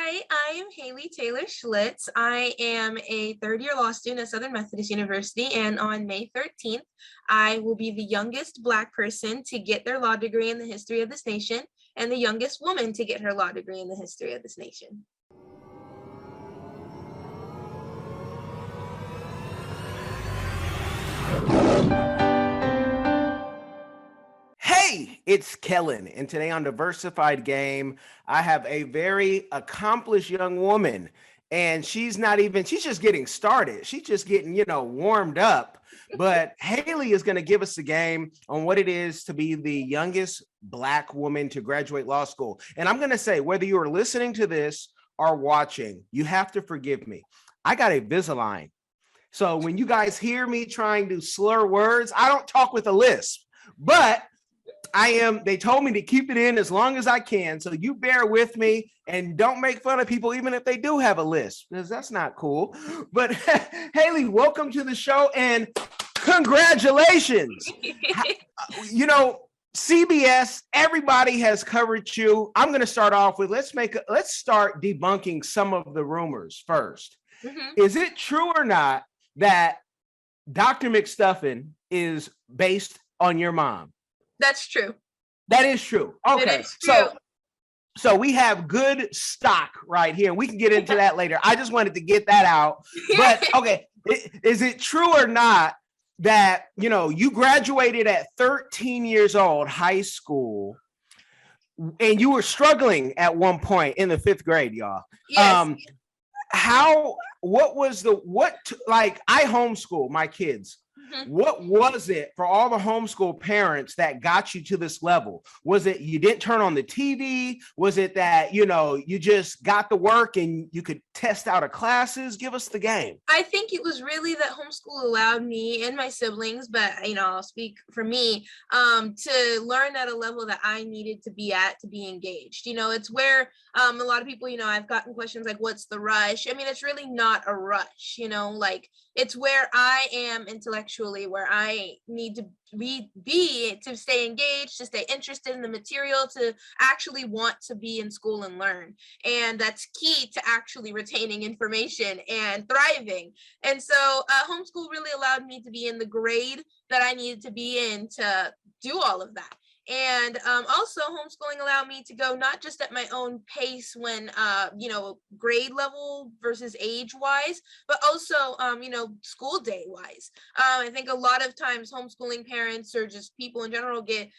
Hi, I am Haley Taylor Schlitz. I am a third-year law student at Southern Methodist University, and on May 13th, I will be the youngest Black person to get their law degree in the history of this nation and the youngest woman to get her law degree in the history of this nation. Hey, it's Kellen, and today on Diversified Game, I have a very accomplished young woman, and she's just getting started. She's just getting, warmed up. But Haley is going to give us a game on what it is to be the youngest Black woman to graduate law school. And I'm going to say, whether you are listening to this or watching, you have to forgive me. I got a Invisalign. So when you guys hear me trying to slur words, I don't talk with a lisp, but they told me to keep it in as long as I can. So you bear with me and don't make fun of people, even if they do have a lisp, because that's not cool. But Haley, welcome to the show and congratulations. CBS, everybody has covered you. I'm going to start off with, let's start debunking some of the rumors first. Mm-hmm. Is it true or not that Dr. McStuffin is based on your mom? That's true. That is true. Okay. It is true. So we have good stock right here. We can get into that later. I just wanted to get that out. But okay, is it true or not that, you graduated at 13 years old, high school, and you were struggling at one point in the 5th grade, y'all? Yes. I homeschool my kids. What was it for all the homeschool parents that got you to this level? Was it you didn't turn on the TV? Was it that, you just got the work and you could test out of classes? Give us the game. I think it was really that homeschool allowed me and my siblings, but, I'll speak for me, to learn at a level that I needed to be at to be engaged. It's where a lot of people, I've gotten questions like, what's the rush? I mean, it's really not a rush, it's where I am intellectually, where I need to be to stay engaged, to stay interested in the material, to actually want to be in school and learn. And that's key to actually retaining information and thriving. And so homeschool really allowed me to be in the grade that I needed to be in to do all of that. And also homeschooling allowed me to go not just at my own pace when, grade level versus age wise, but also, school day wise. I think a lot of times homeschooling parents or just people in general get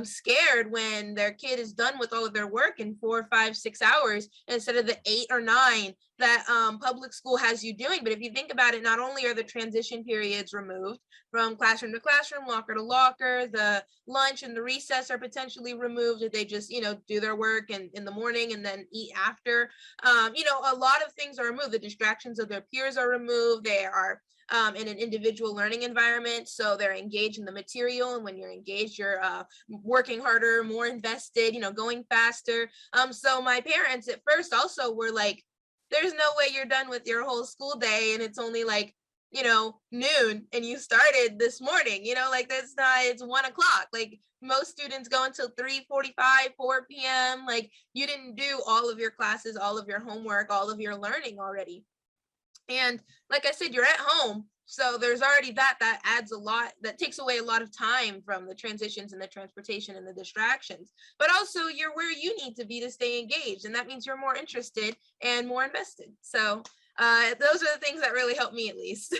scared when their kid is done with all of their work in 4, 5, 6 hours instead of the 8 or 9 that public school has you doing. But if you think about it, not only are the transition periods removed from classroom to classroom, locker to locker, the lunch and the recess are potentially removed if they just, do their work in the morning and then eat after. A lot of things are removed. The distractions of their peers are removed. They are in an individual learning environment, so they're engaged in the material. And when you're engaged, you're working harder, more invested, going faster. So my parents at first also were like, there's no way you're done with your whole school day and it's only like, noon and you started this morning, that's not, it's 1 o'clock. Like most students go until 3:45, 4 p.m. Like you didn't do all of your classes, all of your homework, all of your learning already. And like I said, you're at home. So there's already that adds a lot, that takes away a lot of time from the transitions and the transportation and the distractions. But also you're where you need to be to stay engaged. And that means you're more interested and more invested. So those are the things that really help me, at least.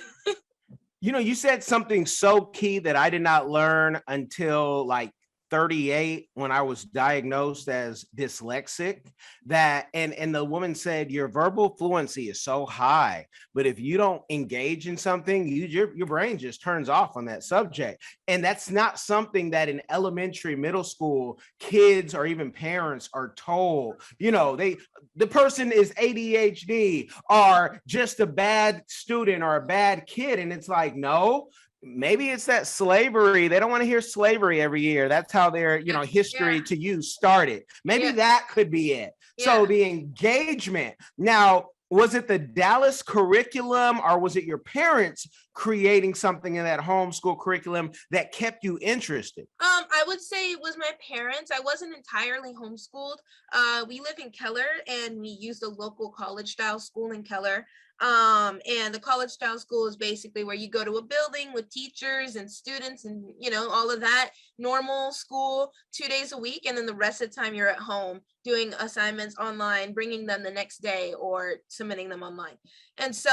You said something so key that I did not learn until like 38 when I was diagnosed as dyslexic, and the woman said your verbal fluency is so high, but if you don't engage in something, your brain just turns off on that subject. And that's not something that in elementary, middle school kids or even parents are told. The person is ADHD or just a bad student or a bad kid, and it's like, no. Maybe it's that slavery. They don't want to hear slavery every year. That's how their, history to you started. Maybe that could be it. Yeah. So the engagement. Now, Was it the Dallas curriculum, or was it your parents creating something in that homeschool curriculum that kept you interested? I would say it was my parents. I wasn't entirely homeschooled. We live in Keller and we used a local college style school in Keller. And the college style school is basically where you go to a building with teachers and students and, you know, all of that normal school 2 days a week. And then the rest of the time you're at home doing assignments online, bringing them the next day or submitting them online. And so,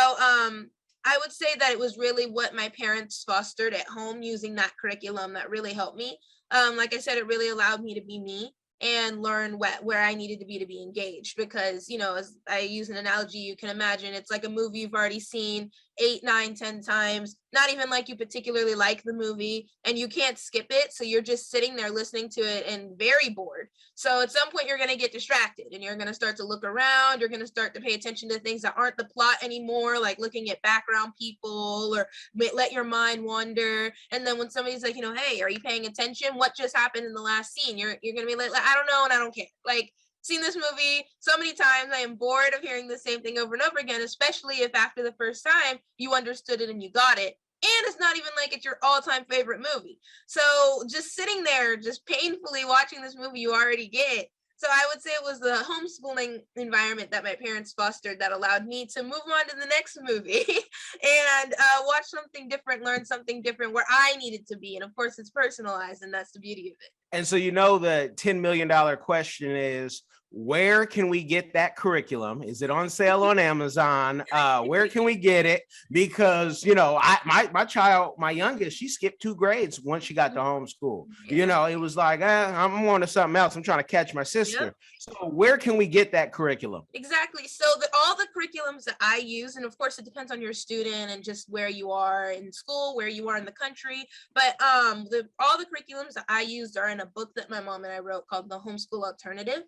I would say that it was really what my parents fostered at home using that curriculum that really helped me. Like I said, it really allowed me to be me and learn where I needed to be engaged because, you know, as I use an analogy, you can imagine it's like a movie you've already seen 8, 9, 10 times, not even like you particularly like the movie and you can't skip it. So you're just sitting there listening to it and very bored. So at some point you're going to get distracted and you're going to start to look around. You're going to start to pay attention to things that aren't the plot anymore, like looking at background people or let your mind wander. And then when somebody's like, you know, hey, are you paying attention? What just happened in the last scene? You're going to be like, I don't know and I don't care. Like, seen this movie so many times. I am bored of hearing the same thing over and over again, especially if after the first time you understood it and you got it. And it's not even like it's your all-time favorite movie. So just sitting there, just painfully watching this movie you already get. So I would say it was the homeschooling environment that my parents fostered that allowed me to move on to the next movie and watch something different, learn something different where I needed to be. And of course, it's personalized, and that's the beauty of it. And so, you know, the $10 million question is, where can we get that curriculum? Is it on sale on Amazon? Where can we get it? Because, you know, my child, my youngest, she skipped 2 grades once she got to homeschool. Yeah. You know, it was like, I'm on to something else. I'm trying to catch my sister. Yep. So where can we get that curriculum? Exactly. So all the curriculums that I use, and of course it depends on your student and just where you are in school, where you are in the country. But all the curriculums that I used are in a book that my mom and I wrote called The Homeschool Alternative.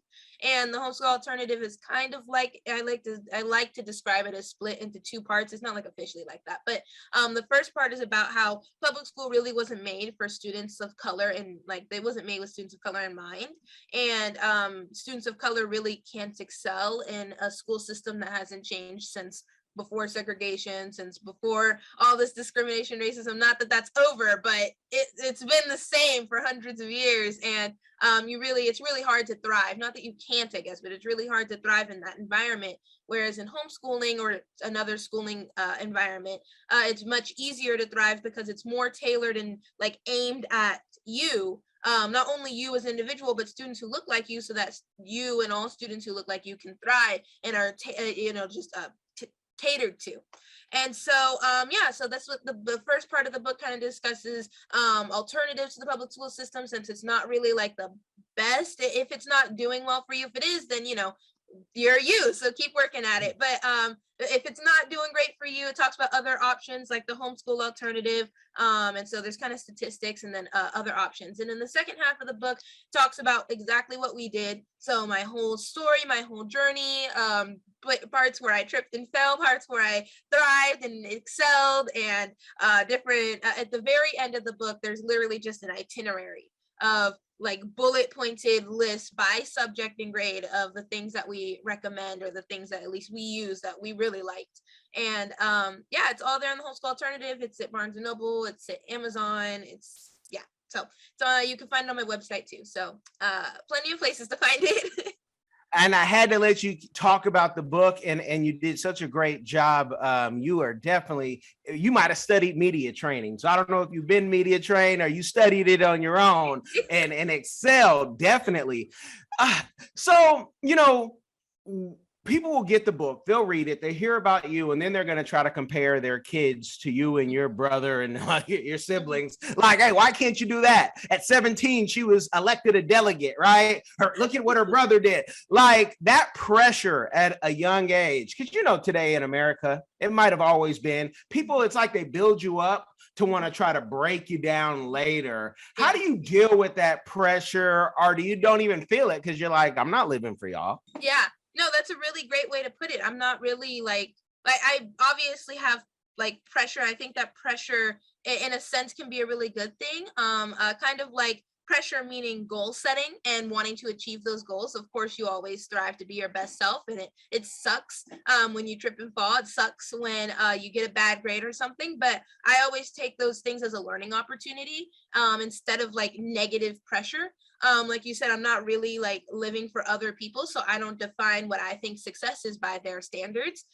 And the homeschool alternative is kind of like, I like to describe it as split into 2 parts. It's not like officially like that, but the first part is about how public school really wasn't made for students of color, and like they wasn't made with students of color in mind. And students of color really can't excel in a school system that hasn't changed since before segregation, since before all this discrimination, racism. Not that that's over, but it's been the same for hundreds of years. And it's really hard to thrive. Not that you can't, I guess, but it's really hard to thrive in that environment. Whereas in homeschooling or another schooling environment, it's much easier to thrive because it's more tailored and like aimed at you. Not only you as an individual, but students who look like you, so that you and all students who look like you can thrive and are, catered to. And so, so that's what the first part of the book kind of discusses, alternatives to the public school system, since it's not really like the best. If it's not doing well for you, if it is, then, you know, you're you, so keep working at it. But if it's not doing great for you, it talks about other options like the homeschool alternative. And so there's kind of statistics and then other options. And in the second half of the book talks about exactly what we did. So my whole story, my whole journey, parts where I tripped and fell, parts where I thrived and excelled, and different, at the very end of the book, there's literally just an itinerary of like bullet pointed lists by subject and grade of the things that we recommend, or the things that at least we use that we really liked. And it's all there in the homeschool alternative. It's at Barnes and Noble, it's at Amazon, so you can find it on my website too. So plenty of places to find it. And I had to let you talk about the book, and you did such a great job. You are definitely, you might have studied media training. So I don't know if you've been media trained or you studied it on your own and excelled, definitely. So, you know, people will get the book, they'll read it, they hear about you, and then they're going to try to compare their kids to you and your brother and your siblings. Like, hey, why can't you do that? At 17, she was elected a delegate, right? Look at what her brother did. Like that pressure at a young age, because, you know, today in America, it might have always been people, it's like they build you up to want to try to break you down later. How do you deal with that pressure, or do you don't even feel it because you're like, I'm not living for y'all? Yeah. No, that's a really great way to put it. I'm not really like I obviously have like pressure. I think that pressure in a sense can be a really good thing. Kind of like pressure meaning goal setting and wanting to achieve those goals. Of course, you always strive to be your best self, and it sucks when you trip and fall. It sucks when you get a bad grade or something, but I always take those things as a learning opportunity instead of like negative pressure. Like you said, I'm not really like living for other people, so I don't define what I think success is by their standards.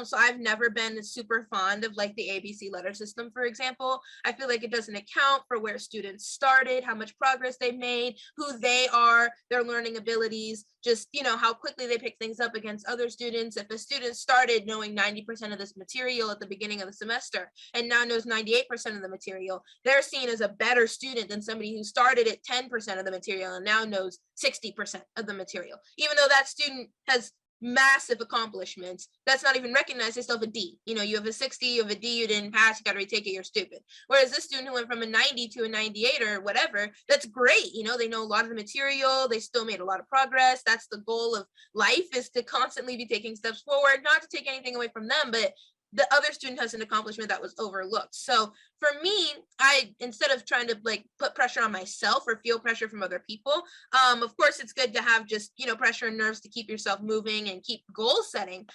So I've never been super fond of like the ABC letter system, for example. I feel like it doesn't account for where students started, how much progress they made, who they are, their learning abilities, just, you know, how quickly they pick things up against other students. If a student started knowing 90% of this material at the beginning of the semester and now knows 98% of the material, they're seen as a better student than somebody who started at 10% of the material and now knows 60% of the material. Even though that student has massive accomplishments, that's not even recognized. They still have a D. You know, you have a 60, you have a D, you didn't pass, you got to retake it, you're stupid. Whereas this student who went from a 90 to a 98 or whatever, that's great. You know, they know a lot of the material, they still made a lot of progress. That's the goal of life, is to constantly be taking steps forward, not to take anything away from them, but the other student has an accomplishment that was overlooked. So for me, I, instead of trying to like put pressure on myself or feel pressure from other people, of course it's good to have just, you know, pressure and nerves to keep yourself moving and keep goal setting.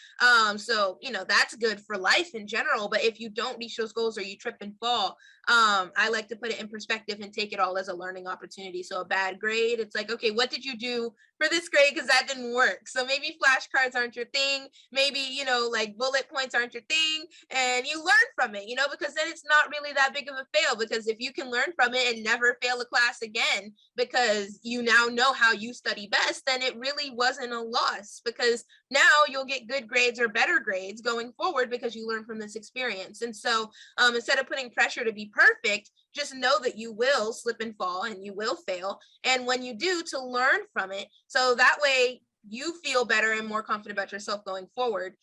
So, you know, that's good for life in general. But if you don't reach those goals or you trip and fall, I like to put it in perspective and take it all as a learning opportunity. So a bad grade, it's like, okay, what did you do for this grade? Because that didn't work. So maybe flashcards aren't your thing. Maybe, you know, like bullet points aren't your thing, and you learn from it, you know, because then it's not really that big of a fail. Because if you can learn from it and never fail a class again because you now know how you study best, then it really wasn't a loss, because now you'll get good grades or better grades going forward because you learn from this experience. And so instead of putting pressure to be perfect, just know that you will slip and fall and you will fail. And when you do, to learn from it. So that way you feel better and more confident about yourself going forward,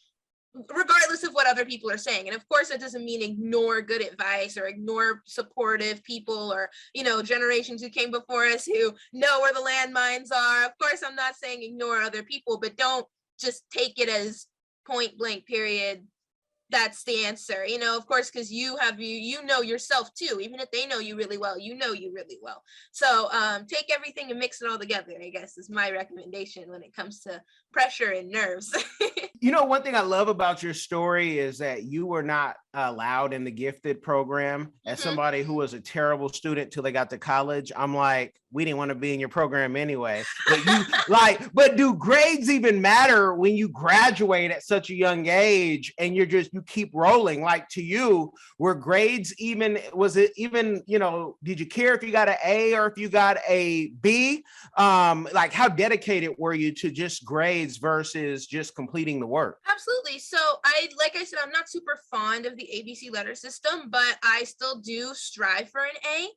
regardless of what other people are saying. And of course, it doesn't mean ignore good advice or ignore supportive people or, you know, generations who came before us who know where the landmines are. Of course, I'm not saying ignore other people, but don't just take it as point blank period, that's the answer, you know, of course, because you know yourself too. Even if they know you really well, you know you really well. So take everything and mix it all together, I guess, is my recommendation when it comes to pressure and nerves. You know, one thing I love about your story is that you were not allowed in the gifted program. As somebody who was a terrible student till they got to college, I'm like, we didn't want to be in your program anyway. But you like, but do grades even matter when you graduate at such a young age and you keep rolling? Like, to you, were grades even, was it even, you know, did you care if you got an A or if you got a B? Like, how dedicated were you to just grades versus just completing the work? Absolutely. So like I said, I'm not super fond of the ABC letter system, but I still do strive for an A.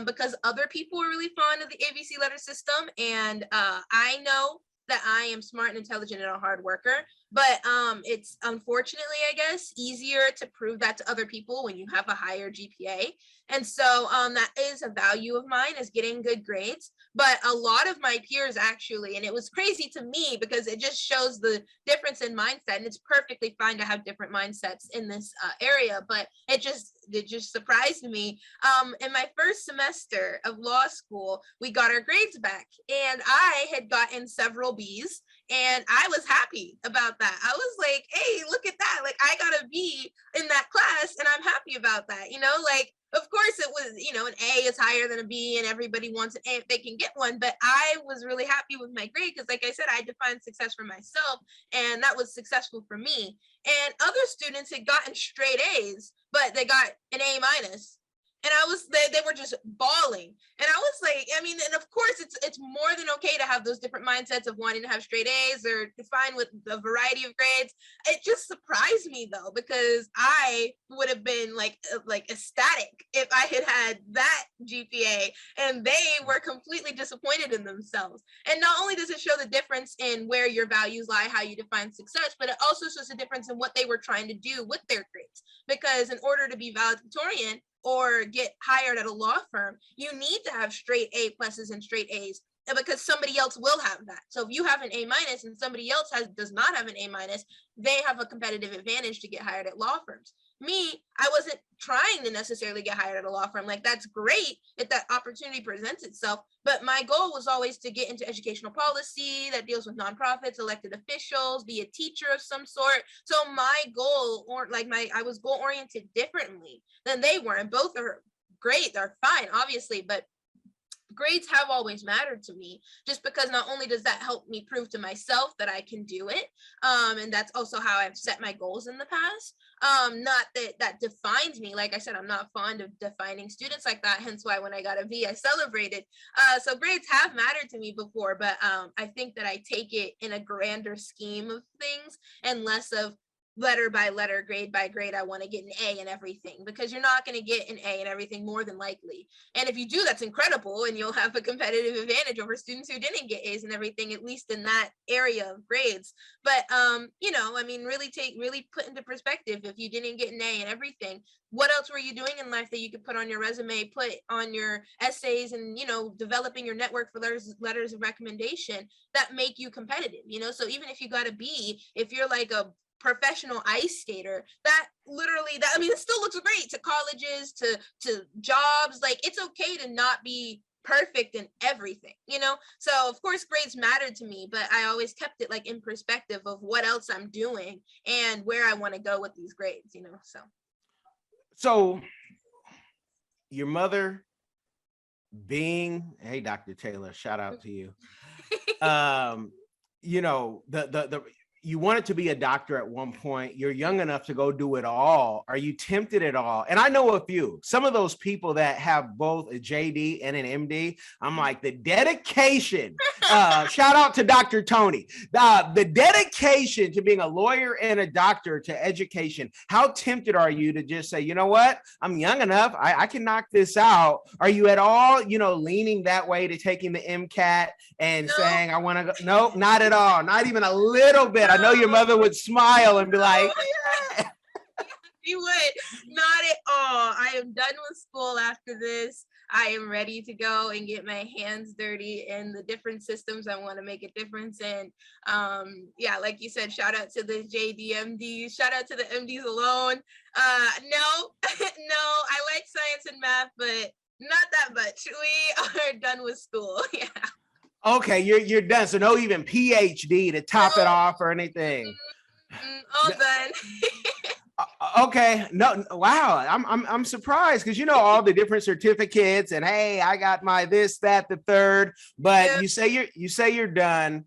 Because other people are really fond of the ABC letter system, and I know that I am smart and intelligent and a hard worker. But it's unfortunately, I guess, easier to prove that to other people when you have a higher GPA. And so that is a value of mine, is getting good grades. But a lot of my peers actually, and it was crazy to me because it just shows the difference in mindset. And it's perfectly fine to have different mindsets in this area, but it just surprised me. In my first semester of law school, we got our grades back, and I had gotten several B's. And I was happy about that. I was like, hey, look at that. Like, I got a B in that class and I'm happy about that. You know, like, of course it was, you know, an A is higher than a B and everybody wants an A if they can get one. But I was really happy with my grade because, like I said, I defined success for myself and that was successful for me. And other students had gotten straight A's, but they got an A minus. And they were just bawling. And I was like, I mean, and of course it's more than okay to have those different mindsets of wanting to have straight A's or fine with a variety of grades. It just surprised me though, because I would have been like ecstatic if I had had that GPA, and they were completely disappointed in themselves. And not only does it show the difference in where your values lie, how you define success, but it also shows the difference in what they were trying to do with their grades. Because in order to be valedictorian or get hired at a law firm, you need to have straight A pluses and straight A's because somebody else will have that. So if you have an A- and somebody else does not have an A-, they have a competitive advantage to get hired at law firms. Me, I wasn't trying to necessarily get hired at a law firm. Like, that's great if that opportunity presents itself, but my goal was always to get into educational policy that deals with nonprofits, elected officials, be a teacher of some sort. So my goal, or like I was goal oriented differently than they were, and both are great, they're fine, obviously, but grades have always mattered to me, just because not only does that help me prove to myself that I can do it, and that's also how I've set my goals in the past. Not that defines me. Like I said, I'm not fond of defining students like that, hence why when I got a V, I celebrated. So grades have mattered to me before, but I think that I take it in a grander scheme of things and less of letter by letter, grade by grade, I want to get an A in everything, because you're not going to get an A in everything, more than likely. And if you do, that's incredible, and you'll have a competitive advantage over students who didn't get A's and everything, at least in that area of grades. But I mean, really put into perspective, if you didn't get an A in everything, what else were you doing in life that you could put on your resume, put on your essays, and developing your network for letters of recommendation that make you competitive. So even if you got a B, if you're like a professional ice skater, it still looks great to colleges, to jobs. Like, it's okay to not be perfect in everything. So of course grades mattered to me, but I always kept it like in perspective of what else I'm doing and where I want to go with these grades. So your mother hey, Dr. Taylor, shout out to you. You wanted to be a doctor at one point. You're young enough to go do it all. Are you tempted at all? And I know a few, some of those people that have both a JD and an MD. I'm like, the dedication, shout out to Dr. Tony, the dedication to being a lawyer and a doctor to education. How tempted are you to just say, you know what, I'm young enough, I can knock this out? Are you at all, leaning that way to taking the MCAT and saying, I want to go? No, not at all. Not even a little bit. I know your mother would smile and be like, yeah. She would. Not at all. I am done with school after this. I am ready to go and get my hands dirty in the different systems I want to make a difference in. Like you said, shout out to the JDMDs, shout out to the MDs alone. No, I like science and math, but not that much. We are done with school. Yeah. Okay, you're done. So no even PhD to top it off or anything. All done. Okay, no, wow, I'm surprised, because all the different certificates and hey, I got my this, that, the third, but yeah. you say you're done,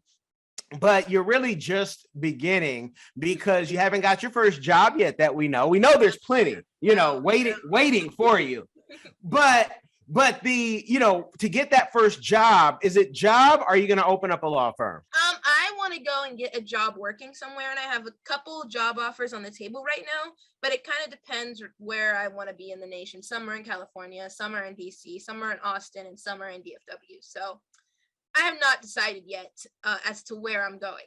but you're really just beginning, because you haven't got your first job yet that we know. We know there's plenty, waiting for you, but the, to get that first job, is it job? Or are you going to open up a law firm? I want to go and get a job working somewhere, and I have a couple job offers on the table right now, but it kind of depends where I want to be in the nation. Some are in California, some are in DC, some are in Austin, and some are in DFW. So I have not decided yet as to where I'm going.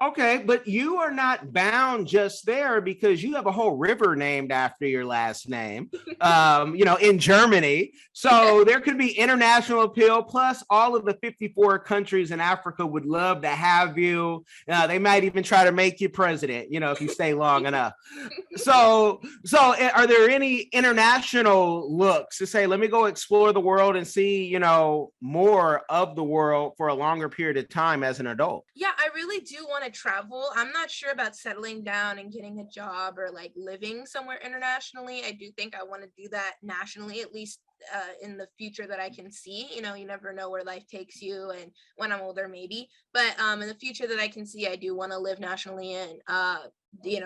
Okay, but you are not bound just there, because you have a whole river named after your last name, in Germany. So there could be international appeal, plus all of the 54 countries in Africa would love to have you. They might even try to make you president, if you stay long enough. So are there any international looks to say, let me go explore the world and see, more of the world for a longer period of time as an adult? Yeah, I really do want to travel. I'm not sure about settling down and getting a job or like living somewhere internationally. I do think I want to do that nationally, at least in the future that I can see. You never know where life takes you, and when I'm older, maybe. But in the future that I can see, I do want to live nationally and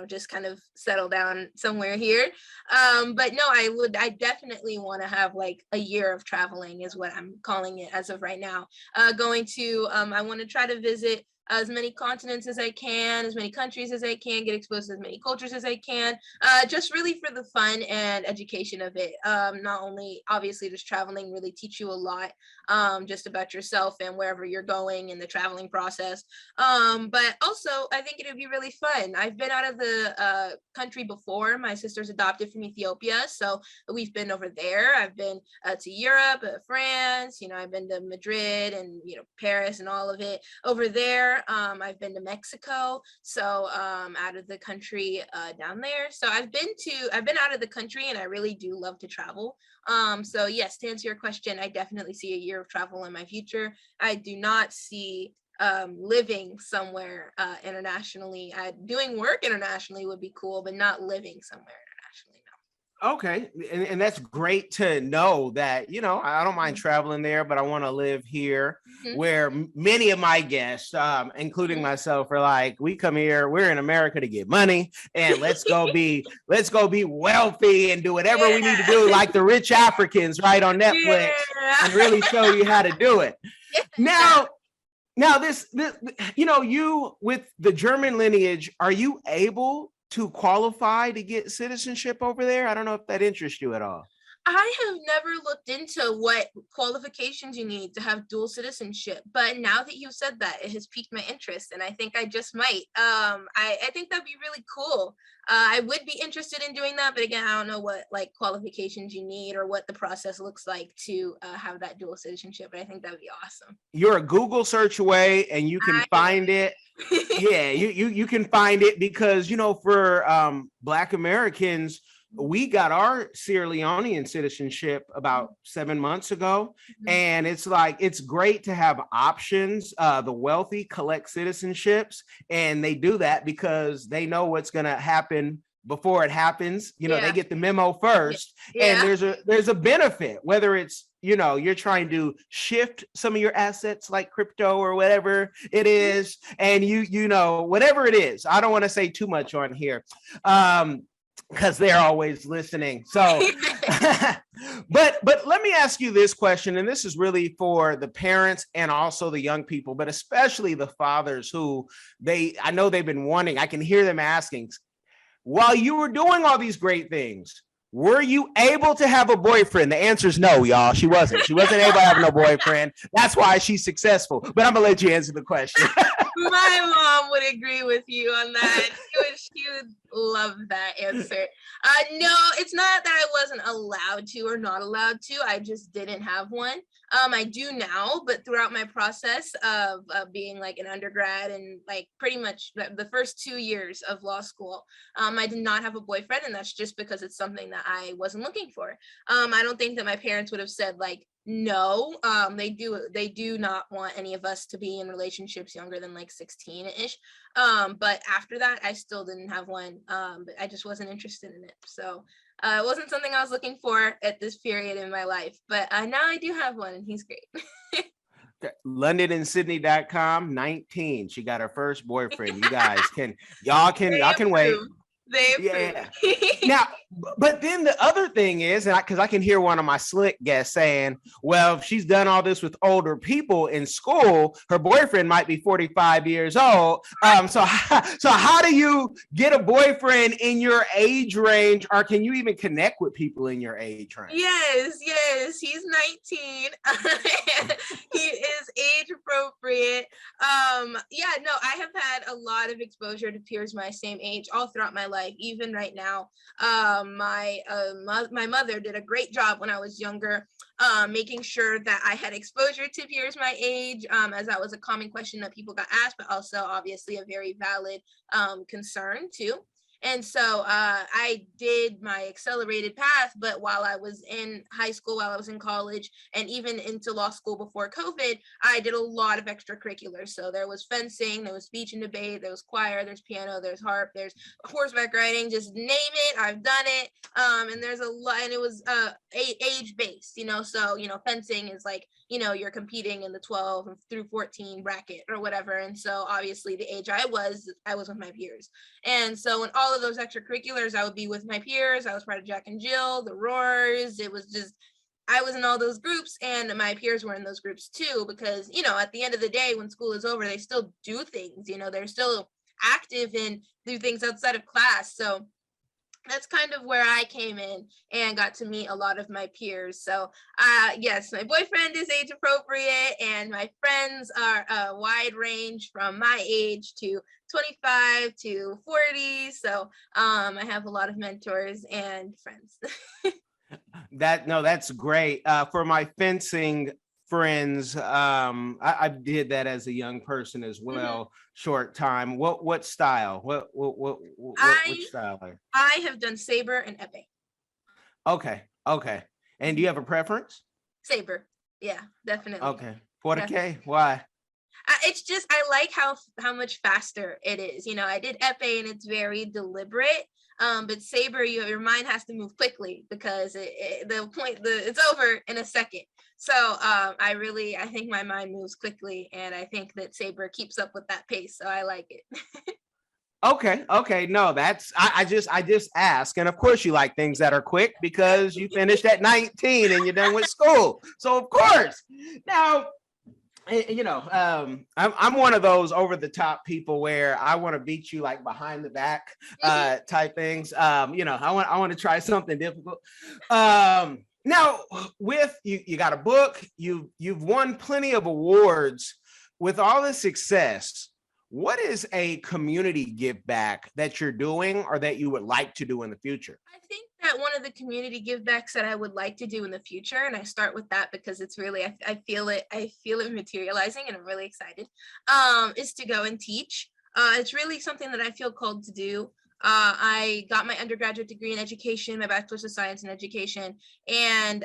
just kind of settle down somewhere here. But no, I definitely want to have like a year of traveling, is what I'm calling it as of right now. I want to try to visit as many continents as I can, as many countries as I can, get exposed to as many cultures as I can, just really for the fun and education of it. Not only obviously just traveling really teach you a lot, just about yourself and wherever you're going in the traveling process. But also I think it would be really fun. I've been out of the country before. My sister's adopted from Ethiopia, so we've been over there. I've been to Europe, France, I've been to Madrid and, Paris and all of it over there. I've been to Mexico, so out of the country down there. So I've been out of the country, and I really do love to travel. So yes, to answer your question, I definitely see a year of travel in my future. I do not see living somewhere internationally. Doing work internationally would be cool, but not living somewhere internationally. Okay. And that's great to know that, I don't mind traveling there, but I want to live here, Mhm. where many of my guests, including myself, are like, we come here, we're in America to get money, and let's go be wealthy and do whatever we need to do, like the rich Africans, right, on Netflix, and really show you how to do it. Now, this, you with the German lineage, are you able to qualify to get citizenship over there? I don't know if that interests you at all. I have never looked into what qualifications you need to have dual citizenship, but now that you've said that, it has piqued my interest, and I think I just might. I think that'd be really cool. I would be interested in doing that, but again, I don't know what like qualifications you need or what the process looks like to have that dual citizenship, but I think that would be awesome. You're a Google search away, and you can find it. Yeah, you can find it, because for Black Americans, we got our Sierra Leonean citizenship about 7 months ago. And it's great to have options. The wealthy collect citizenships, and they do that because they know what's going to happen before it happens. They get the memo first. And there's a benefit, whether it's you're trying to shift some of your assets like crypto or whatever it is, and whatever it is. I don't want to say too much on here, because they're always listening. So, but let me ask you this question, and this is really for the parents and also the young people, but especially the fathers who I know they've been wanting. I can hear them asking, while you were doing all these great things, were you able to have a boyfriend? The answer is no, y'all. She wasn't. She wasn't able to have no boyfriend. That's why she's successful. But I'm gonna let you answer the question. My mom would agree with you on that. She would love that answer. No, it's not that I wasn't allowed to or not allowed to. I just didn't have one. I do now, but throughout my process of being like an undergrad and like pretty much the first 2 years of law school, I did not have a boyfriend, and that's just because it's something that I wasn't looking for. I don't think that my parents would have said like, no, they do not want any of us to be in relationships younger than like 16-ish. But after that, I still didn't have one. But I just wasn't interested in it. So it wasn't something I was looking for at this period in my life. But now I do have one, and he's great. LondonandSydney.com, 19. She got her first boyfriend. You guys y'all can wait. They approve. Now, but then the other thing is, and because I can hear one of my slick guests saying, well, if she's done all this with older people in school, her boyfriend might be 45 years old. So how do you get a boyfriend in your age range, or can you even connect with people in your age range? Yes, he's 19. He is age appropriate. I have had a lot of exposure to peers my same age all throughout my life. Even right now, my mother did a great job when I was younger, making sure that I had exposure to peers my age, as that was a common question that people got asked, but also obviously a very valid concern too. And so I did my accelerated path, but while I was in high school, while I was in college, and even into law school before COVID, I did a lot of extracurriculars. So there was fencing, there was speech and debate, there was choir, there's piano, there's harp, there's horseback riding, just name it, I've done it. And there's a lot, and it was age-based, so, fencing is like, you're competing in the 12 through 14 bracket or whatever. And so obviously the age I was with my peers. And so in all of those extracurriculars, I would be with my peers. I was part of Jack and Jill, the Roars. It was just I was in all those groups and my peers were in those groups too, because, at the end of the day, when school is over, they still do things, they're still active and do things outside of class. So that's kind of where I came in and got to meet a lot of my peers. So yes, my boyfriend is age appropriate and my friends are a wide range from my age to 25 to 40. So I have a lot of mentors and friends. That's great. For my fencing friends, I did that as a young person as well. Short time. What style? Which style? I have done saber and epee. Okay. And do you have a preference? Saber. Yeah, definitely. Okay. Por qué? Why? It's just, I like how much faster it is. I did epee and it's very deliberate. But saber, your mind has to move quickly because it's over in a second. So I think my mind moves quickly, and I think that saber keeps up with that pace. So I like it. Okay. No, I just ask. And of course you like things that are quick because you finished at 19 and you're done with school. So of course. Now, I'm one of those over the top people where I want to beat you like behind the back type things. I want to try something difficult. Now with you got a book, you've won plenty of awards. With all the success, what is a community give back that you're doing or that you would like to do in the future? I think that one of the community give backs that I would like to do in the future, and I start with that because it's really, I feel it materializing and I'm really excited, is to go and teach. It's really something that I feel called to do. I got my undergraduate degree in education, my bachelor's of science in education, and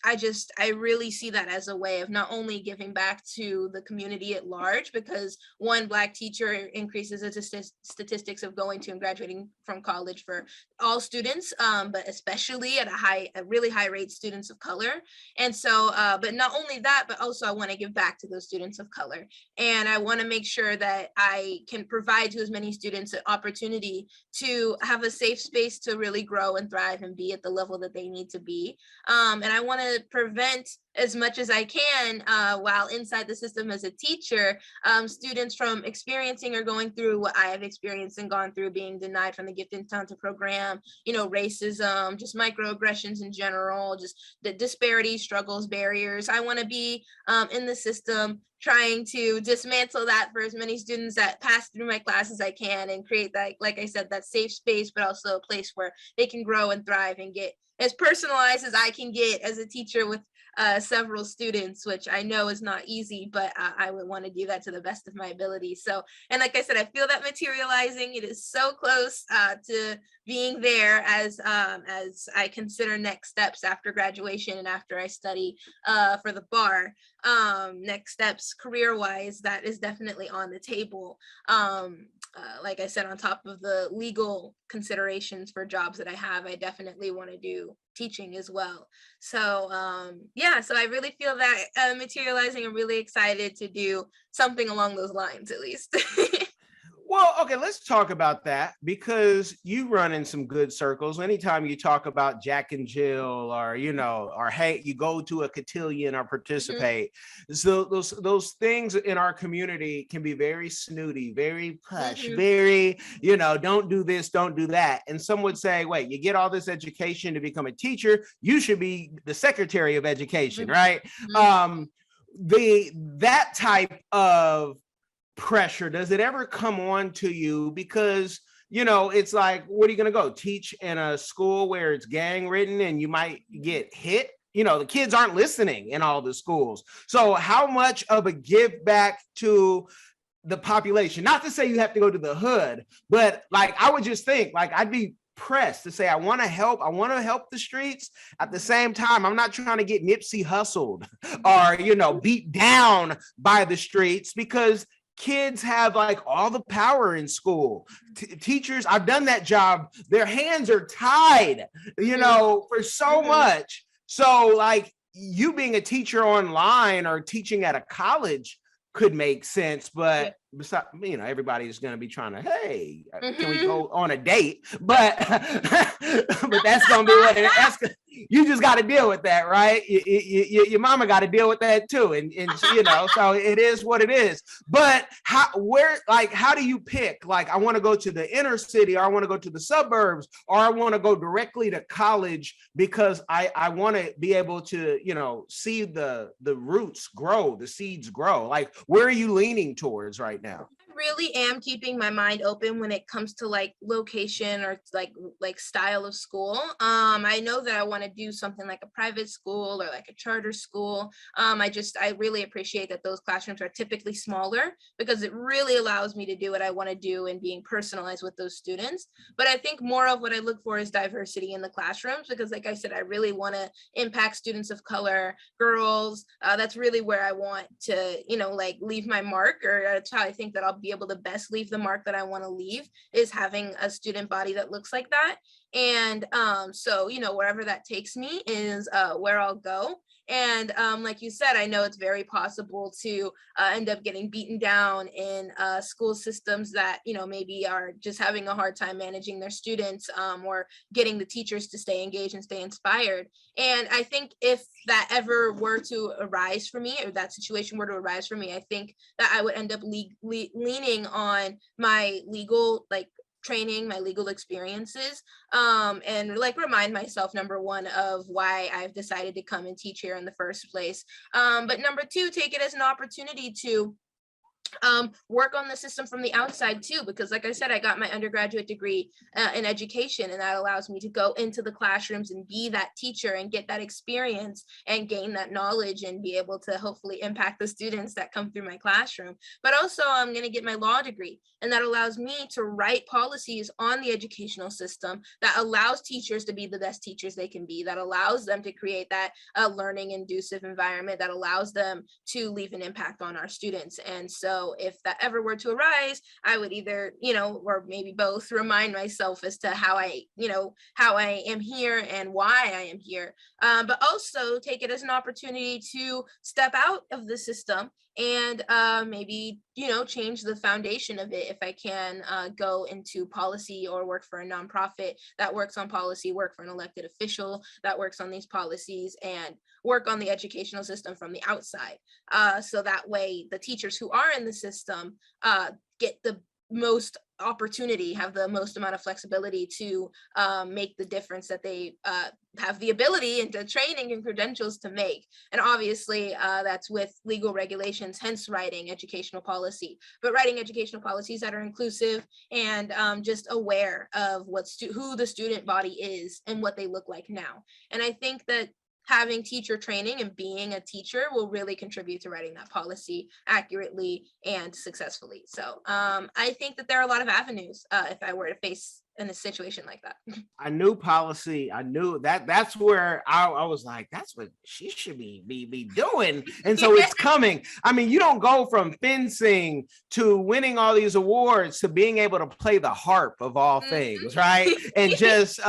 I really see that as a way of not only giving back to the community at large, because one Black teacher increases the statistics of going to and graduating from college for all students, but especially at a really high rate students of color. And so, but not only that, but also I want to give back to those students of color. And I want to make sure that I can provide to as many students an opportunity to have a safe space to really grow and thrive and be at the level that they need to be. And I want to prevent as much as I can while inside the system as a teacher, students from experiencing or going through what I have experienced and gone through, being denied from the Gifted and Talented program, racism, just microaggressions in general, just the disparities, struggles, barriers. I want to be in the system trying to dismantle that for as many students that pass through my class as I can and create that, like I said, that safe space, but also a place where they can grow and thrive and get as personalized as I can get as a teacher with several students, which I know is not easy, but I would want to do that to the best of my ability. So, and like I said, I feel that materializing. It is so close to being there as I consider next steps after graduation and after I study for the bar. Next steps career-wise, that is definitely on the table. Like I said, on top of the legal considerations for jobs that I have, I definitely want to do teaching as well. So so I really feel that materializing. I'm really excited to do something along those lines, at least. Well, okay, let's talk about that because you run in some good circles. Anytime you talk about Jack and Jill or, or hey, you go to a cotillion or participate. So those things in our community can be very snooty, very push, very, don't do this, don't do that. And some would say, wait, you get all this education to become a teacher, you should be the Secretary of Education, right? That type of pressure, does it ever come on to you? Because it's like, what are you going to go teach in a school where it's gang ridden and you might get hit? The kids aren't listening in all the schools. So how much of a give back to the population, not to say you have to go to the hood, but like I would just think like I'd be pressed to say I want to help the streets. At the same time, I'm not trying to get Nipsey hustled or beat down by the streets, because kids have like all the power in school. Teachers, I've done that job. Their hands are tied, for so much. So like you being a teacher online or teaching at a college could make sense, but besides, everybody's going to be trying to, hey, can we go on a date? But that's going to be what you just got to deal with that, right? Your mama got to deal with that too, and you know, so it is what it is. But how do you pick? Like, I want to go to the inner city, or I want to go to the suburbs, or I want to go directly to college because I want to be able to, you know, see the roots grow, the seeds grow. Like, where are you leaning towards right now? Really am keeping my mind open when it comes to like location or like style of school. I know that I want to do something like a private school or like a charter school. I really appreciate that those classrooms are typically smaller because it really allows me to do what I want to do and being personalized with those students. But I think more of what I look for is diversity in the classrooms, because like I said, I really want to impact students of color, girls. That's really where I want to, you know, like leave my mark, or that's how I think that I'll be able to best leave the mark that I want to leave, is having a student body that looks like that. And so, you know, wherever that takes me is where I'll go. And like you said, I know it's very possible to end up getting beaten down in school systems that, you know, maybe are just having a hard time managing their students, or getting the teachers to stay engaged and stay inspired. And I think if that ever were to arise for me, or that situation were to arise for me, I think that I would end up leaning on my legal training, my legal experiences, and like remind myself, number one, of why I've decided to come and teach here in the first place. But number two, take it as an opportunity to work on the system from the outside too, because like I said, I got my undergraduate degree in education, and that allows me to go into the classrooms and be that teacher and get that experience and gain that knowledge and be able to hopefully impact the students that come through my classroom. But also I'm going to get my law degree, and that allows me to write policies on the educational system that allows teachers to be the best teachers they can be, that allows them to create that learning inducive environment, that allows them to leave an impact on our students. And so if that ever were to arise, I would either, you know, or maybe both, remind myself as to how I am here and why I am here, but also take it as an opportunity to step out of the system and maybe, you know, change the foundation of it if I can, go into policy or work for a nonprofit that works on policy, work for an elected official that works on these policies, and work on the educational system from the outside. So that way the teachers who are in the system get the most opportunity, have the most amount of flexibility to make the difference that they have the ability and the training and credentials to make. And obviously that's with legal regulations, hence writing educational policy, but writing educational policies that are inclusive and just aware of who the student body is and what they look like now. And I think that having teacher training and being a teacher will really contribute to writing that policy accurately and successfully. So I think that there are a lot of avenues if I were to face in a situation like that. I knew policy. I knew that's where I was like, that's what she should be doing. And so it's coming. I mean, you don't go from fencing to winning all these awards to being able to play the harp of all things, right? And just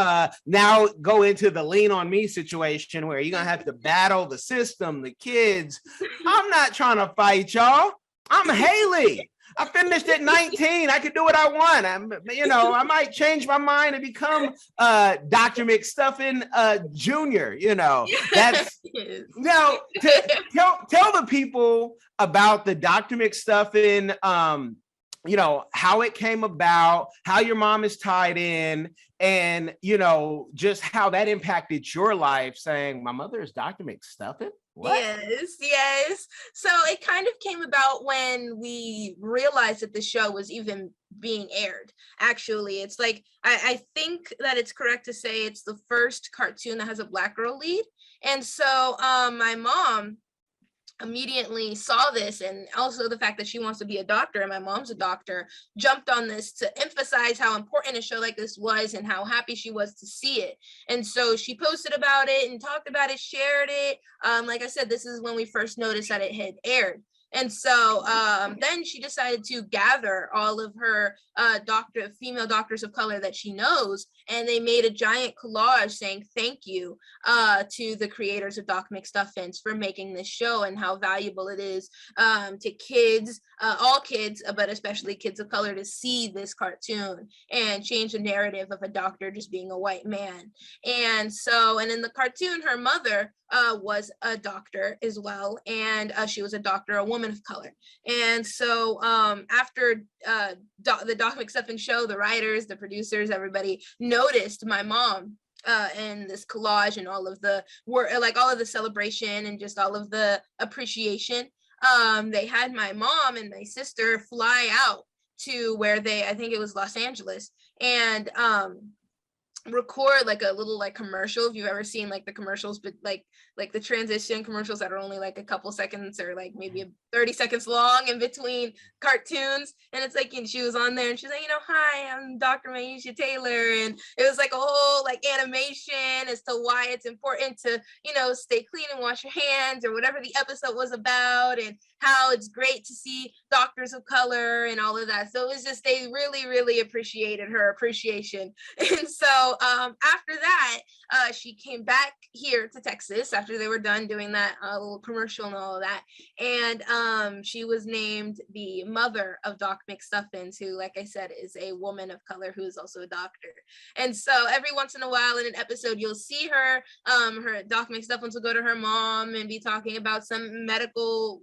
now go into the lean on me situation where you're going to have to battle the system, the kids. I'm not trying to fight y'all. I'm Haley. I finished at 19. I could do what I want. I might change my mind and become Dr. McStuffin Jr. That's tell the people about the Dr. McStuffin, how it came about, how your mom is tied in, and just how that impacted your life, saying my mother is Dr. McStuffin. What? Yes. So it kind of came about when we realized that the show was even being aired. Actually, it's like, I think that it's correct to say it's the first cartoon that has a Black girl lead. And so my mom immediately saw this, and also the fact that she wants to be a doctor and my mom's a doctor, jumped on this to emphasize how important a show like this was and how happy she was to see it. And so she posted about it and talked about it, shared it. Like I said, this is when we first noticed that it had aired. And so then she decided to gather all of her female doctors of color that she knows, and they made a giant collage saying thank you to the creators of Doc McStuffins for making this show, and how valuable it is to kids, all kids, but especially kids of color, to see this cartoon and change the narrative of a doctor just being a white man. And so, and in the cartoon, her mother was a doctor as well, and she was a doctor, a woman of color. And so after the Doc McStuffins show, the writers, the producers, everybody noticed my mom and this collage and all of the work, like all of the celebration and just all of the appreciation. They had my mom and my sister fly out to where I think it was Los Angeles, and record like a little like commercial, if you've ever seen like the commercials, but like the transition commercials that are only like a couple seconds or like maybe 30 seconds long in between cartoons. And it's like, and she was on there and she's like, hi, I'm Dr. Maisha Taylor. And it was like a whole like animation as to why it's important to, stay clean and wash your hands, or whatever the episode was about, and how it's great to see doctors of color and all of that. So it was just, they really, really appreciated her appreciation. And so after that, she came back here to Texas after they were done doing that little commercial and all of that. And she was named the mother of Doc McStuffins, who, like I said, is a woman of color who is also a doctor. And so every once in a while in an episode, you'll see her, Doc McStuffins will go to her mom and be talking about some medical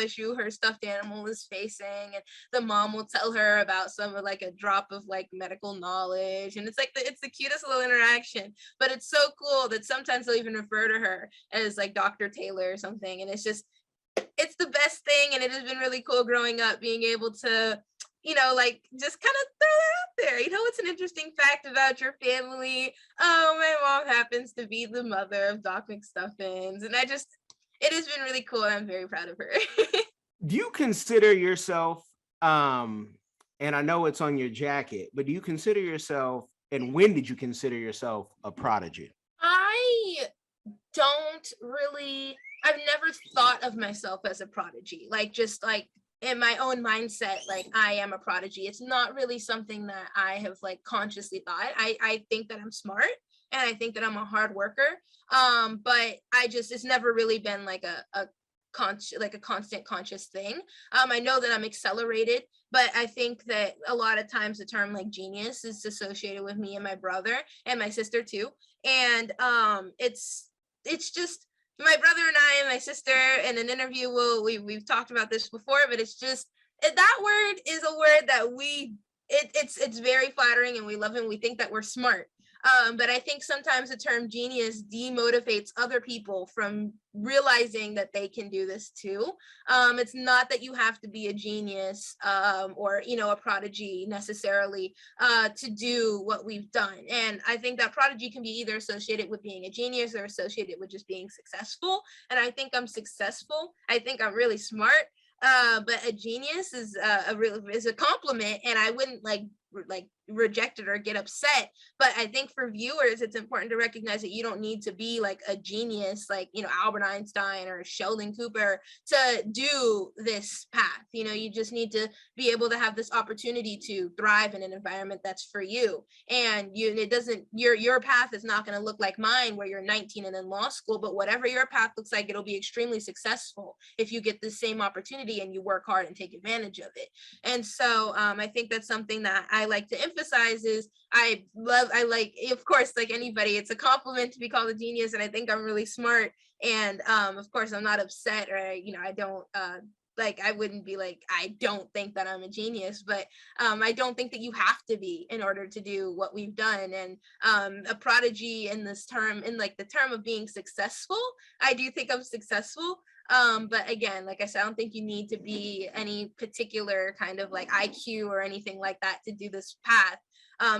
issue her stuffed animal is facing. And the mom will tell her about some of like a drop of like medical knowledge. And it's like, it's the cutest little interaction, but it's so cool that sometimes they'll even refer to her as like Dr. Taylor or something. And it's just, it's the best thing. And it has been really cool growing up, being able to, like just kind of throw that out there. It's an interesting fact about your family. Oh, my mom happens to be the mother of Doc McStuffins. And it has been really cool. I'm very proud of her. Do you consider yourself, and I know it's on your jacket, but do you consider yourself, and when did you consider yourself a prodigy? I don't really, I've never thought of myself as a prodigy, like just like in my own mindset, like I am a prodigy. It's not really something that I have like consciously thought. I think that I'm smart, and I think that I'm a hard worker. But it's never really been like a constant conscious thing. I know that I'm accelerated, but I think that a lot of times the term like genius is associated with me and my brother and my sister too. And it's just my brother and I and my sister in an interview, we've talked about this before, but it's just, that word is a word that it's very flattering, and we love it, and we think that we're smart. But I think sometimes the term genius demotivates other people from realizing that they can do this too. It's not that you have to be a genius or, a prodigy necessarily to do what we've done. And I think that prodigy can be either associated with being a genius or associated with just being successful. And I think I'm successful. I think I'm really smart. But a genius is a compliment, and I wouldn't like reject it or get upset. But I think for viewers, it's important to recognize that you don't need to be like a genius, like Albert Einstein or Sheldon Cooper, to do this path. You just need to be able to have this opportunity to thrive in an environment that's for you. And your path is not going to look like mine, where you're 19 and in law school. But whatever your path looks like, it'll be extremely successful if you get the same opportunity and you work hard and take advantage of it. And so I think that's something that I like to emphasize is I like, of course, like anybody, it's a compliment to be called a genius, and I think I'm really smart. And of course, I'm not upset, or I don't I wouldn't be like, I don't think that I'm a genius, but I don't think that you have to be in order to do what we've done. And a prodigy in this term, in like the term of being successful, I do think I'm successful. But again, like I said, I don't think you need to be any particular kind of like IQ or anything like that to do this path.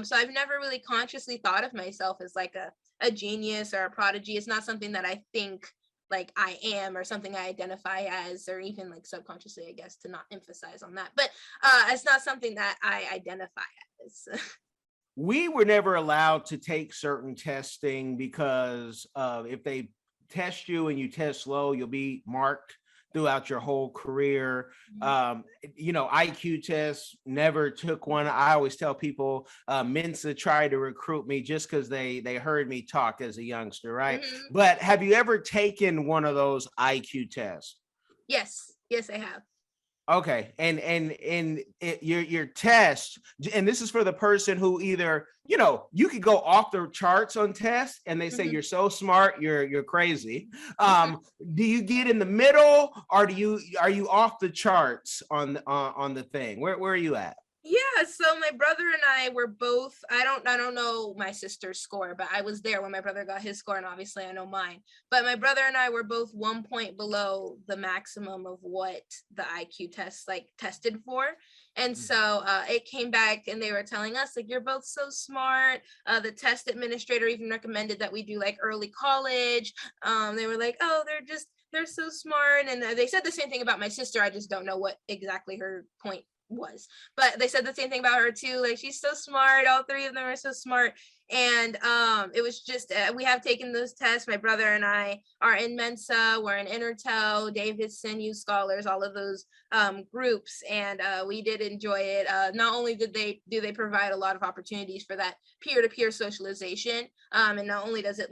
So I've never really consciously thought of myself as like a genius or a prodigy. It's not something that I think like I am, or something I identify as, or even like subconsciously, I guess, to not emphasize on that. But it's not something that I identify as. We were never allowed to take certain testing because if they test you and you test low, you'll be marked throughout your whole career. IQ tests, never took one. I always tell people Mensa tried to recruit me just because they heard me talk as a youngster, right? But have you ever taken one of those IQ tests? Yes, I have. Okay, and your test, and this is for the person who either, you could go off the charts on tests and they say you're so smart, you're crazy. Do you get in the middle, or are you off the charts on the thing? Where are you at? Yeah, so my brother and I were both, I don't know my sister's score, but I was there when my brother got his score, and obviously I know mine. But my brother and I were both 1 point below the maximum of what the IQ test like tested for. And so it came back and they were telling us like, you're both so smart. The test administrator even recommended that we do like early college. They were like, oh, they're so smart. And they said the same thing about my sister. I just don't know what exactly her point was, but they said the same thing about her too. Like, she's so smart. All three of them are so smart. And it was just we have taken those tests. My brother and I are in Mensa, we're in Intertel, Davidson, U Scholars, all of those groups, and we did enjoy it. Not only do they provide a lot of opportunities for that peer-to-peer socialization, and not only does it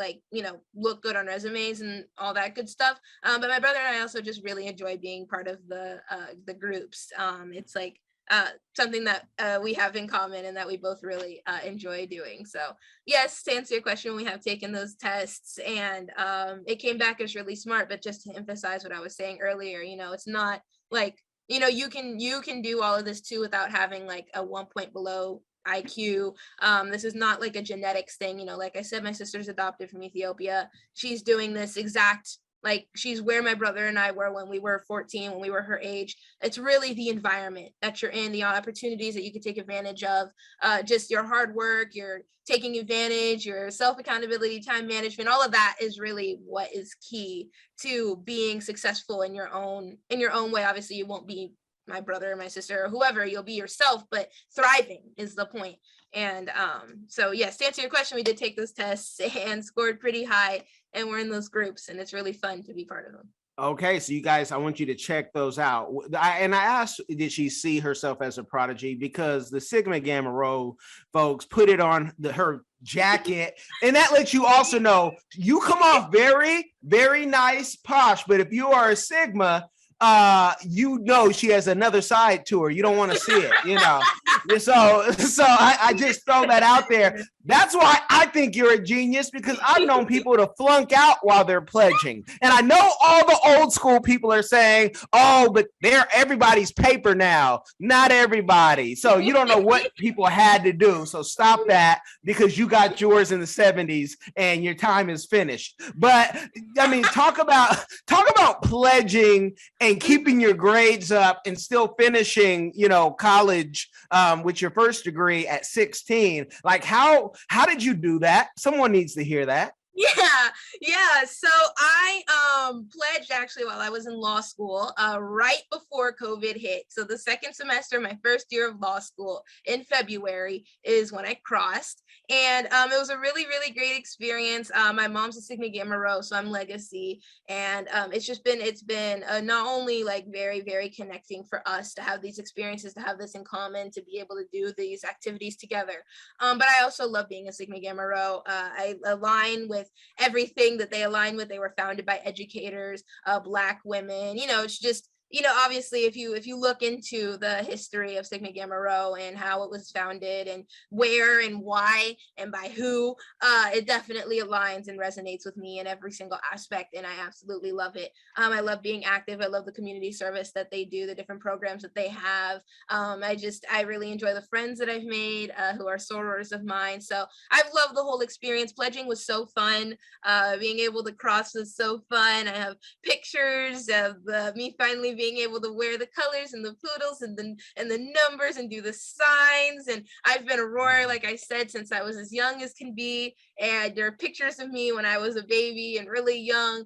look good on resumes and all that good stuff, but my brother and I also just really enjoy being part of the groups. It's like something that we have in common and that we both really enjoy doing. So yes, to answer your question, we have taken those tests, and it came back as really smart. But just to emphasize what I was saying earlier, it's not like, you can do all of this too without having like a 1 point below IQ. This is not like a genetics thing. Like I said, my sister's adopted from Ethiopia. She's doing this exact, like, she's where my brother and I were when we were 14, when we were her age. It's really the environment that you're in, the opportunities that you can take advantage of, just your hard work, your taking advantage, your self-accountability, time management, all of that is really what is key to being successful in your own way. Obviously, you won't be my brother or my sister or whoever, you'll be yourself, but thriving is the point. And so yes, to answer your question, we did take those tests and scored pretty high, and we're in those groups, and it's really fun to be part of them. Okay, so you guys, I want you to check those out. I asked, did she see herself as a prodigy? Because the Sigma Gamma Rho folks put it on her jacket, and that lets you also know you come off very, very nice, posh. But if you are a Sigma, she has another side to her. You don't want to see it, So I just throw that out there. That's why I think you're a genius, because I've known people to flunk out while they're pledging. And I know all the old school people are saying, oh, but everybody's paper now. Not everybody. So you don't know what people had to do. So stop that, because you got yours in the 70s and your time is finished. But I mean, talk about pledging and keeping your grades up and still finishing, college with your first degree at 16. Like, how did you do that? Someone needs to hear that. Yeah. So I pledged actually while I was in law school, right before COVID hit. So the second semester, my first year of law school in February is when I crossed. And it was a really, really great experience. My mom's a Sigma Gamma Rho, so I'm legacy. And it's been not only like very, very connecting for us to have these experiences, to have this in common, to be able to do these activities together. But I also love being a Sigma Gamma Rho. I align with everything that they align with. They were founded by educators, Black women. It's just, obviously, if you look into the history of Sigma Gamma Rho and how it was founded and where and why and by who, it definitely aligns and resonates with me in every single aspect, and I absolutely love it. I love being active. I love the community service that they do, the different programs that they have. I really enjoy the friends that I've made who are sorors of mine. So I've loved the whole experience. Pledging was so fun. Being able to cross was so fun. I have pictures of me finally being able to wear the colors and the poodles and the numbers and do the signs. And I've been a roarer, like I said, since I was as young as can be. And there are pictures of me when I was a baby and really young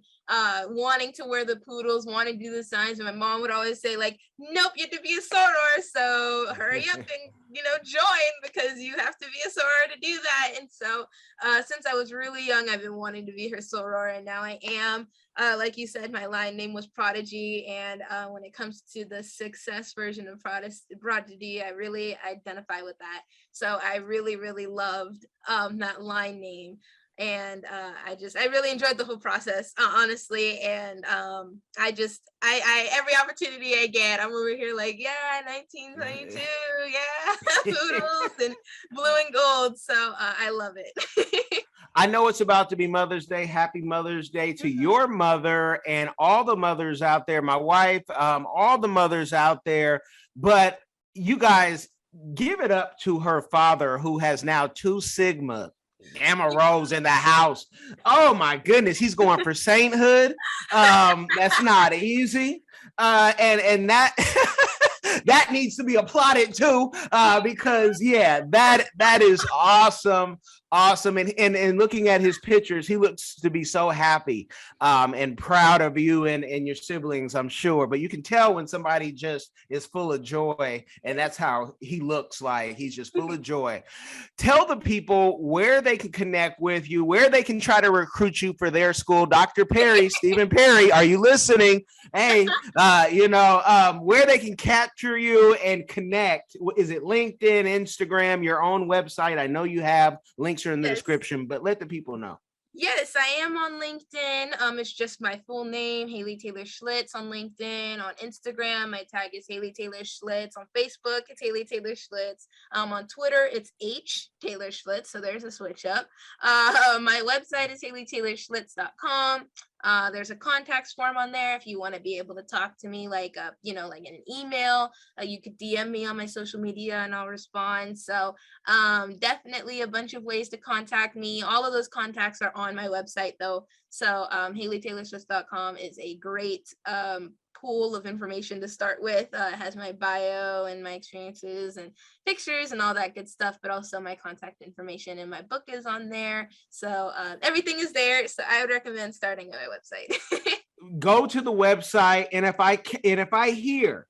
wanting to wear the poodles, wanting to do the signs. And my mom would always say, like, nope, you have to be a soror. So hurry up and, join, because you have to be a soror to do that. And so since I was really young, I've been wanting to be her soror, and now I am. Like you said, my line name was Prodigy. And when it comes to the success version of Prodigy, I really identify with that. So I really, really loved that line name. And I really enjoyed the whole process, honestly. And I every opportunity I get, I'm over here like, yeah, 1922, yeah, poodles and blue and gold. So I love it. I know it's about to be Mother's Day. Happy Mother's Day to your mother and all the mothers out there, my wife, all the mothers out there. But you guys, give it up to her father, who has now 2 Sigma Gamma Rho's in the house. Oh my goodness, he's going for sainthood. That's not easy. And that that needs to be applauded too, because that is awesome. And looking at his pictures, he looks to be so happy and proud of you and your siblings, I'm sure. But you can tell when somebody just is full of joy, and that's how he looks like. He's just full of joy. Tell the people where they can connect with you, where they can try to recruit you for their school. Dr. Perry, Stephen Perry, are you listening? Hey, where they can capture you and connect. Is it LinkedIn, Instagram, your own website? I know you have links are in the description, but let the people know. Yes, I am on LinkedIn. It's just my full name, Haley Taylor Schlitz on LinkedIn. On Instagram, my tag is Haley Taylor Schlitz. On Facebook, it's Haley Taylor Schlitz. On Twitter, it's H Taylor Schlitz. So there's a switch up. My website is haleytaylorschlitz.com. There's a contacts form on there if you want to be able to talk to me, like in an email. You could DM me on my social media and I'll respond. So definitely a bunch of ways to contact me. All of those contacts are on my website though. So haleytaylorschlitz.com is a great pool of information to start with. It has my bio and my experiences and pictures and all that good stuff, but also my contact information, and my book is on there. So everything is there. So I would recommend starting at my website. Go to the website, and if I hear,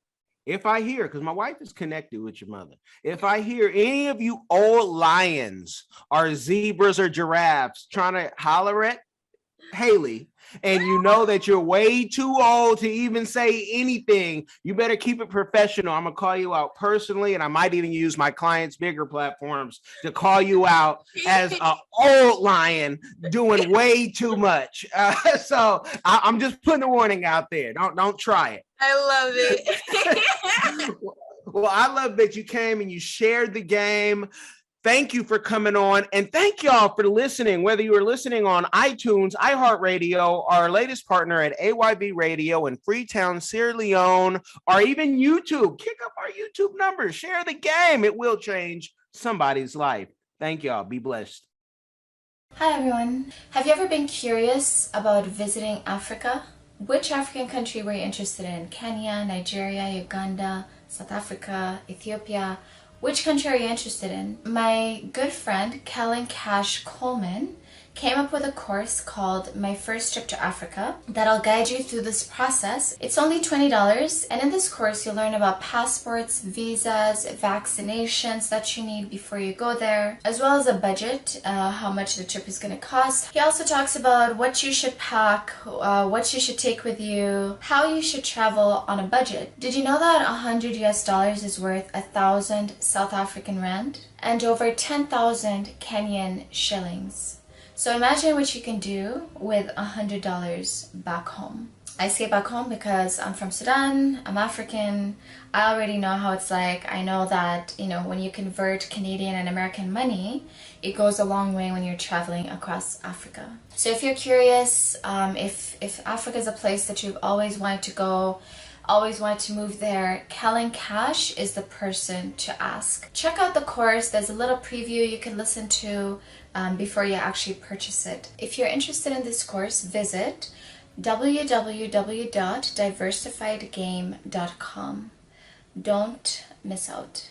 because my wife is connected with your mother, if I hear any of you old lions or zebras or giraffes trying to holler at Haley, and you know that you're way too old to even say anything, you better keep it professional. I'm gonna call you out personally, and I might even use my clients' bigger platforms to call you out as an old lion doing way too much. So I'm just putting a warning out there. Don't try it. I love it. Well, I love that you came and you shared the game. Thank you for coming on, and thank y'all for listening, whether you are listening on iTunes, iHeartRadio, our latest partner at AYB Radio in Freetown, Sierra Leone, or even YouTube. Kick up our YouTube numbers. Share the game. It will change somebody's life. Thank y'all. Be blessed. Hi, everyone. Have you ever been curious about visiting Africa? Which African country were you interested in? Kenya, Nigeria, Uganda, South Africa, Ethiopia? Which country are you interested in? My good friend, Kellen Cash Coleman, came up with a course called My First Trip to Africa that'll guide you through this process. It's only $20, and in this course you'll learn about passports, visas, vaccinations that you need before you go there, as well as a budget, how much the trip is going to cost. He also talks about what you should pack, what you should take with you, how you should travel on a budget. Did you know that $100 is worth 1,000 South African rand and over 10,000 Kenyan shillings? So imagine what you can do with $100 back home. I say back home because I'm from Sudan, I'm African, I already know how it's like. I know that, when you convert Canadian and American money, it goes a long way when you're traveling across Africa. So if you're curious, if Africa is a place that you've always wanted to go, always wanted to move there, Kellen Cash is the person to ask. Check out the course. There's a little preview you can listen to before you actually purchase it. If you're interested in this course, visit www.diversifiedgame.com. Don't miss out.